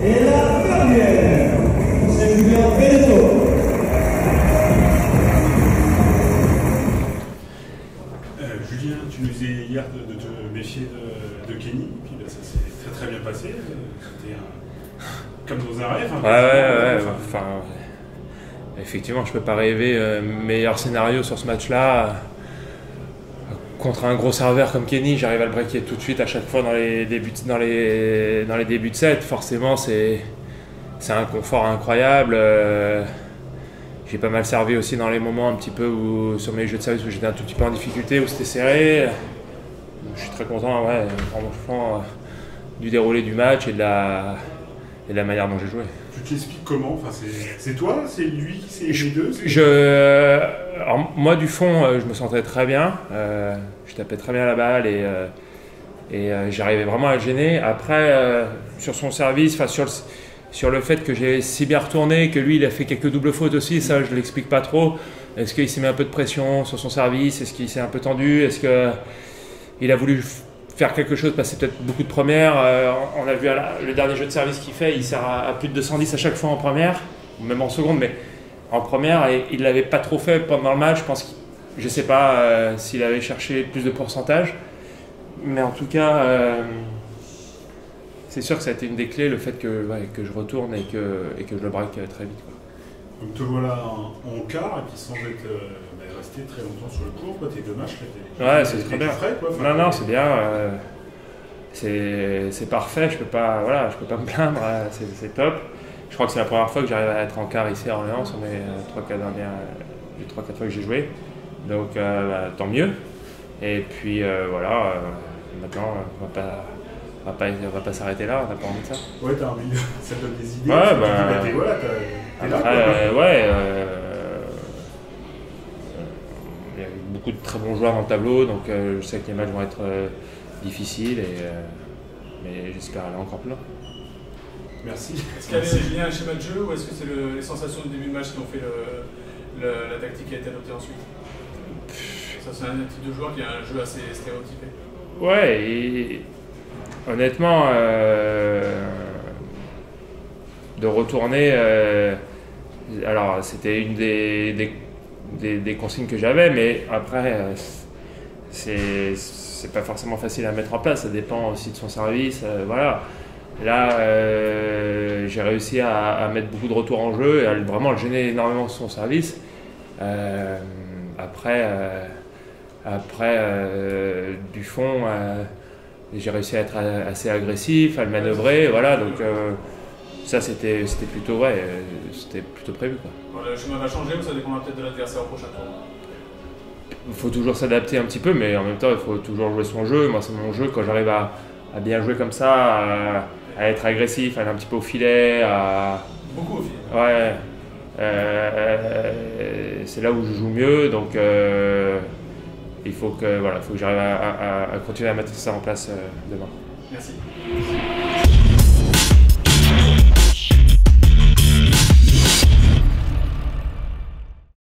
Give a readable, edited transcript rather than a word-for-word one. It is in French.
Et la première, c'est Julien Benetto. Julien, tu nous disais hier de te méfier de Kenny, puis là, ça s'est très très bien passé. C'était comme dans un rêve. Ouais. Enfin, effectivement, je peux pas rêver meilleur scénario sur ce match-là. Contre un gros serveur comme Kenny, j'arrive à le breaker tout de suite à chaque fois dans les débuts de set. Forcément, c'est un confort incroyable. J'ai pas mal servi aussi dans les moments un petit peu où, sur mes jeux de service où j'étais un tout petit peu en difficulté, où c'était serré. Je suis très content, franchement, du déroulé du match et de la manière dont j'ai joué. Tu t'expliques comment? Enfin, c'est toi? C'est lui? C'est les deux? Alors, moi, du fond, je me sentais très bien. Je tapais très bien la balle et j'arrivais vraiment à le gêner. Après, sur son service, sur le fait que j'ai si bien retourné, que lui, il a fait quelques doubles fautes aussi, ça, je ne l'explique pas trop. Est-ce qu'il s'est mis un peu de pression sur son service? Est-ce qu'il s'est un peu tendu? Est-ce qu'il a voulu faire quelque chose, passer peut-être beaucoup de premières? On a vu le dernier jeu de service qu'il fait, il sert à plus de 210 à chaque fois en première, même en seconde, mais en première, et il ne l'avait pas trop fait pendant le match. Je ne sais pas s'il avait cherché plus de pourcentage, mais en tout cas, c'est sûr que ça a été une des clés, le fait que je retourne et que je le braque très vite, quoi. Donc te voilà en quart, et puis sans être resté très longtemps sur le court, tes deux matchs. Ouais, c'est très bien. Frais, quoi. Non, c'est bien. C'est parfait, je peux pas me plaindre, c'est top. Je crois que c'est la première fois que j'arrive à être en quart ici à Orléans sur mes 3-4 fois que j'ai joué. Donc tant mieux. Et puis maintenant on va pas s'arrêter là, on n'a pas envie de ça. Ouais, t'as envie, ça donne des idées. Ouais, t'es là. Il y a beaucoup de très bons joueurs dans le tableau, donc je sais que les matchs vont être difficiles, mais j'espère aller encore plus loin. Merci. Est-ce qu'il y avait un schéma de jeu ou est-ce que c'est les sensations du début de match qui ont fait la tactique qui a été adoptée ensuite? Ça, c'est un type de joueur qui a un jeu assez stéréotypé. Ouais, et honnêtement, de retourner, alors c'était une des consignes que j'avais, mais après, c'est pas forcément facile à mettre en place, ça dépend aussi de son service, voilà. Là, j'ai réussi à mettre beaucoup de retours en jeu et à vraiment le gêner énormément sur son service. Après, du fond, j'ai réussi à être assez agressif, à le manœuvrer, voilà. Donc ça, c'était plutôt prévu, quoi. Bon, le chemin va changer ou ça dépendra peut-être de l'adversaire au prochain tour? Il faut toujours s'adapter un petit peu, mais en même temps, il faut toujours jouer son jeu. Moi, c'est mon jeu quand j'arrive à bien jouer comme ça, à être agressif, à aller un petit peu au filet, Beaucoup au filet. Ouais. C'est là où je joue mieux, donc il faut que j'arrive à continuer à mettre ça en place demain. Merci.